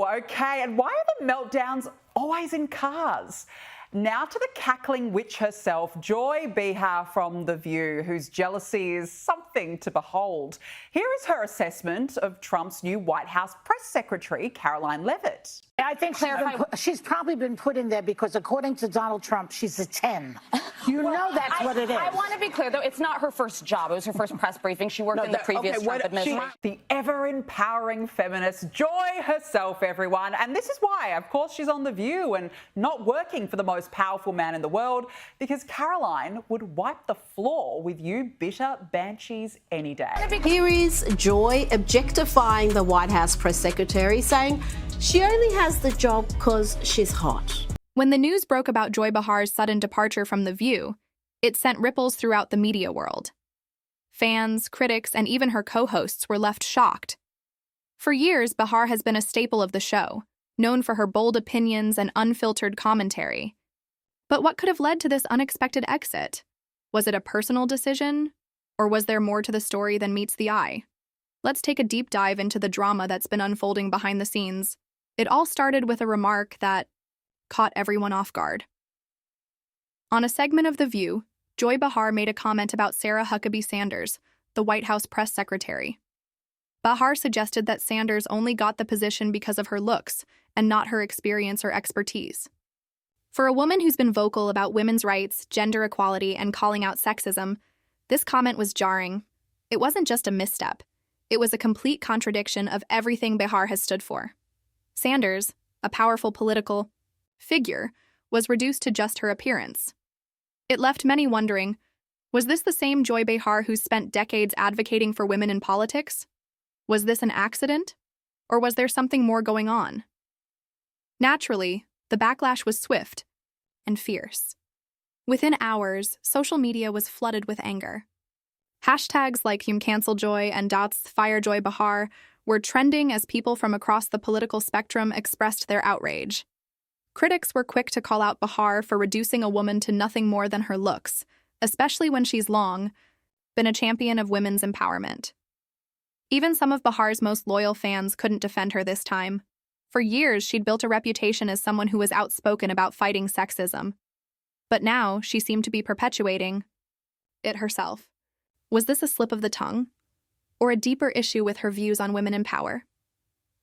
Okay, and why are the meltdowns always in cars? Now to the cackling witch herself, Joy Behar from The View, whose jealousy is something to behold. Here is her assessment of Trump's new White House press secretary, Karoline Leavitt. I think she's probably been put in there because, according to Donald Trump, she's a 10. You know that's what it is. I want to be clear, though, it's not her first job. It was her first press briefing. She worked in the previous Trump administration. The ever-empowering feminist, Joy herself, everyone. And this is why, of course, she's on The View and not working for the most powerful man in the world, because Karoline would wipe the floor with you bitter banshees any day. Here is Joy objectifying the White House press secretary, saying she only has the job because she's hot. When the news broke about Joy Behar's sudden departure from The View, it sent ripples throughout the media world. Fans, critics, and even her co-hosts were left shocked. For years, Behar has been a staple of the show, known for her bold opinions and unfiltered commentary. But what could have led to this unexpected exit? Was it a personal decision? Or was there more to the story than meets the eye? Let's take a deep dive into the drama that's been unfolding behind the scenes. It all started with a remark that caught everyone off guard. On a segment of The View, Joy Behar made a comment about Sarah Huckabee Sanders, the White House press secretary. Behar suggested that Sanders only got the position because of her looks and not her experience or expertise. For a woman who's been vocal about women's rights, gender equality, and calling out sexism, this comment was jarring. It wasn't just a misstep. It was a complete contradiction of everything Behar has stood for. Sanders, a powerful political figure, was reduced to just her appearance. It left many wondering, was this the same Joy Behar who spent decades advocating for women in politics? Was this an accident? Or was there something more going on? Naturally, the backlash was swift and fierce. Within hours, social media was flooded with anger. Hashtags like #YouCancelJoy and #FireJoyBehar were trending as people from across the political spectrum expressed their outrage. Critics were quick to call out Behar for reducing a woman to nothing more than her looks, especially when she's long been a champion of women's empowerment. Even some of Behar's most loyal fans couldn't defend her this time. For years, she'd built a reputation as someone who was outspoken about fighting sexism. But now, she seemed to be perpetuating it herself. Was this a slip of the tongue? Or a deeper issue with her views on women in power?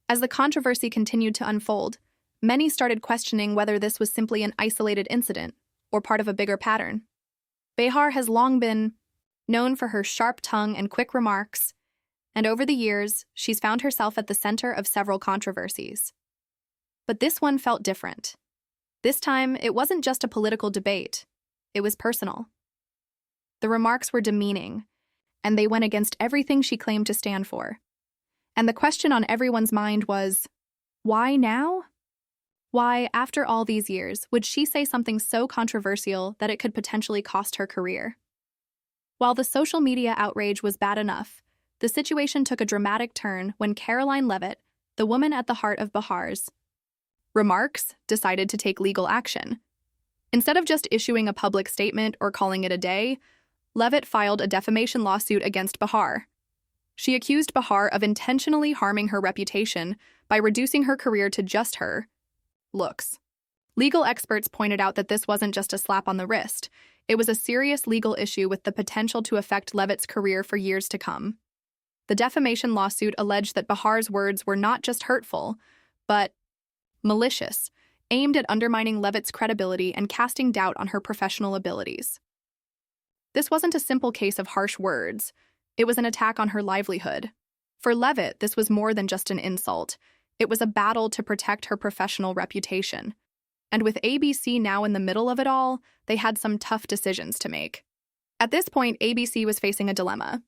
As the controversy continued to unfold, many started questioning whether this was simply an isolated incident or part of a bigger pattern. Behar has long been known for her sharp tongue and quick remarks, and over the years, she's found herself at the center of several controversies. But this one felt different. This time, it wasn't just a political debate. It was personal. The remarks were demeaning, and they went against everything she claimed to stand for. And the question on everyone's mind was, why now? Why, after all these years, would she say something so controversial that it could potentially cost her career? While the social media outrage was bad enough, the situation took a dramatic turn when Karoline Leavitt, the woman at the heart of Behar's remarks, decided to take legal action. Instead of just issuing a public statement or calling it a day, Leavitt filed a defamation lawsuit against Behar. She accused Behar of intentionally harming her reputation by reducing her career to just her looks. Legal experts pointed out that this wasn't just a slap on the wrist. It was a serious legal issue with the potential to affect Leavitt's career for years to come. The defamation lawsuit alleged that Behar's words were not just hurtful, but malicious, aimed at undermining Leavitt's credibility and casting doubt on her professional abilities. This wasn't a simple case of harsh words. It was an attack on her livelihood. For Leavitt, this was more than just an insult. It was a battle to protect her professional reputation. And with ABC now in the middle of it all, they had some tough decisions to make. At this point, ABC was facing a dilemma.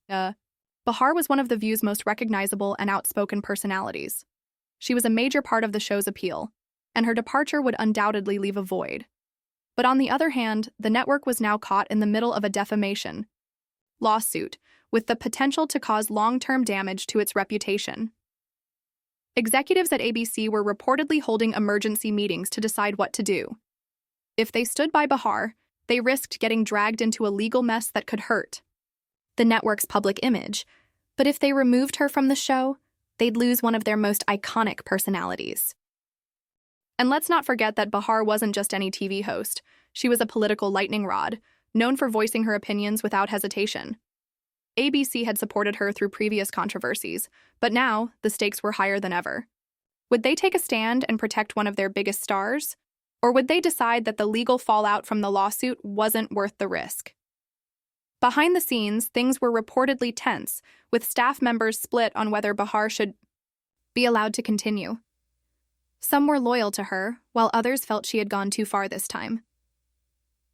Behar was one of The View's most recognizable and outspoken personalities. She was a major part of the show's appeal, and her departure would undoubtedly leave a void. But on the other hand, the network was now caught in the middle of a defamation lawsuit, with the potential to cause long-term damage to its reputation. Executives at ABC were reportedly holding emergency meetings to decide what to do. If they stood by Behar, they risked getting dragged into a legal mess that could hurt the network's public image. But if they removed her from the show, they'd lose one of their most iconic personalities. And let's not forget that Behar wasn't just any TV host. She was a political lightning rod, known for voicing her opinions without hesitation. ABC had supported her through previous controversies, but now the stakes were higher than ever. Would they take a stand and protect one of their biggest stars? Or would they decide that the legal fallout from the lawsuit wasn't worth the risk? Behind the scenes, things were reportedly tense, with staff members split on whether Behar should be allowed to continue. Some were loyal to her, while others felt she had gone too far this time.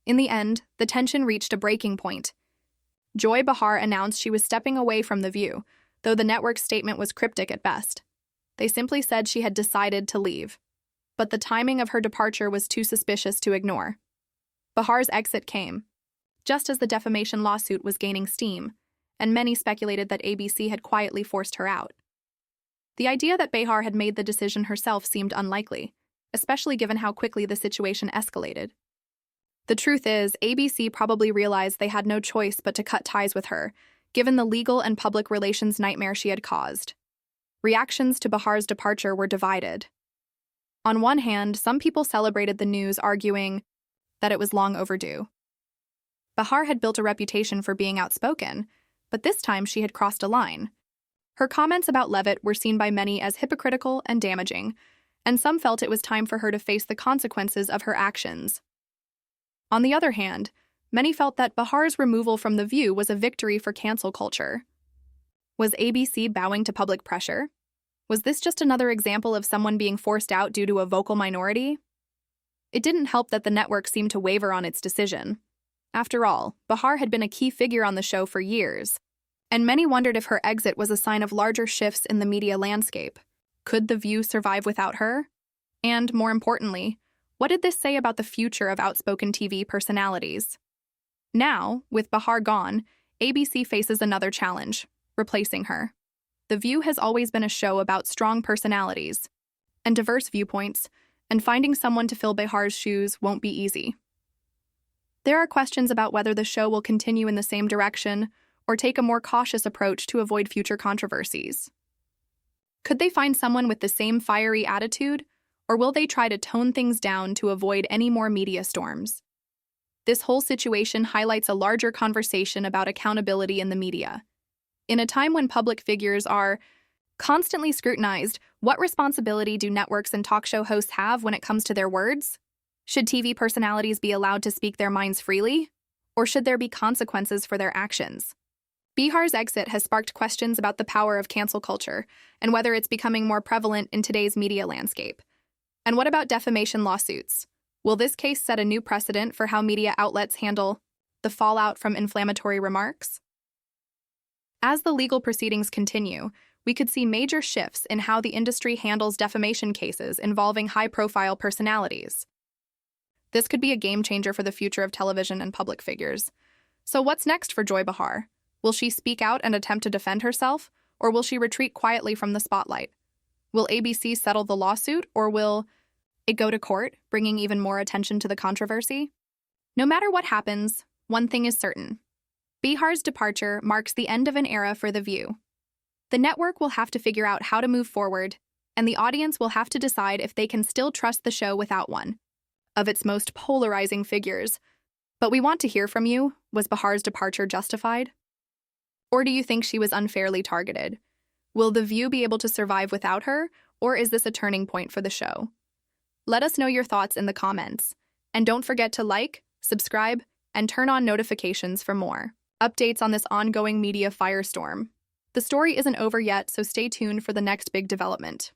In the end, the tension reached a breaking point. Joy Behar announced she was stepping away from The View, though the network's statement was cryptic at best. They simply said she had decided to leave. But the timing of her departure was too suspicious to ignore. Behar's exit came just as the defamation lawsuit was gaining steam, and many speculated that ABC had quietly forced her out. The idea that Behar had made the decision herself seemed unlikely, especially given how quickly the situation escalated. The truth is, ABC probably realized they had no choice but to cut ties with her, given the legal and public relations nightmare she had caused. Reactions to Behar's departure were divided. On one hand, some people celebrated the news, arguing that it was long overdue. Behar had built a reputation for being outspoken, but this time she had crossed a line. Her comments about Leavitt were seen by many as hypocritical and damaging, and some felt it was time for her to face the consequences of her actions. On the other hand, many felt that Behar's removal from The View was a victory for cancel culture. Was ABC bowing to public pressure? Was this just another example of someone being forced out due to a vocal minority? It didn't help that the network seemed to waver on its decision. After all, Behar had been a key figure on the show for years, and many wondered if her exit was a sign of larger shifts in the media landscape. Could The View survive without her? And, more importantly, what did this say about the future of outspoken TV personalities? Now, with Behar gone, ABC faces another challenge: replacing her. The View has always been a show about strong personalities and diverse viewpoints, and finding someone to fill Behar's shoes won't be easy. There are questions about whether the show will continue in the same direction or take a more cautious approach to avoid future controversies. Could they find someone with the same fiery attitude, or will they try to tone things down to avoid any more media storms? This whole situation highlights a larger conversation about accountability in the media. In a time when public figures are constantly scrutinized, what responsibility do networks and talk show hosts have when it comes to their words? Should TV personalities be allowed to speak their minds freely? Or should there be consequences for their actions? Behar's exit has sparked questions about the power of cancel culture and whether it's becoming more prevalent in today's media landscape. And what about defamation lawsuits? Will this case set a new precedent for how media outlets handle the fallout from inflammatory remarks? As the legal proceedings continue, we could see major shifts in how the industry handles defamation cases involving high-profile personalities. This could be a game changer for the future of television and public figures. So what's next for Joy Behar? Will she speak out and attempt to defend herself, or will she retreat quietly from the spotlight? Will ABC settle the lawsuit, or will it go to court, bringing even more attention to the controversy? No matter what happens, one thing is certain. Behar's departure marks the end of an era for The View. The network will have to figure out how to move forward, and the audience will have to decide if they can still trust the show without one of its most polarizing figures. But we want to hear from you. Was Behar's departure justified? Or do you think she was unfairly targeted? Will The View be able to survive without her, or is this a turning point for the show? Let us know your thoughts in the comments. And don't forget to like, subscribe, and turn on notifications for more updates on this ongoing media firestorm. The story isn't over yet, so stay tuned for the next big development.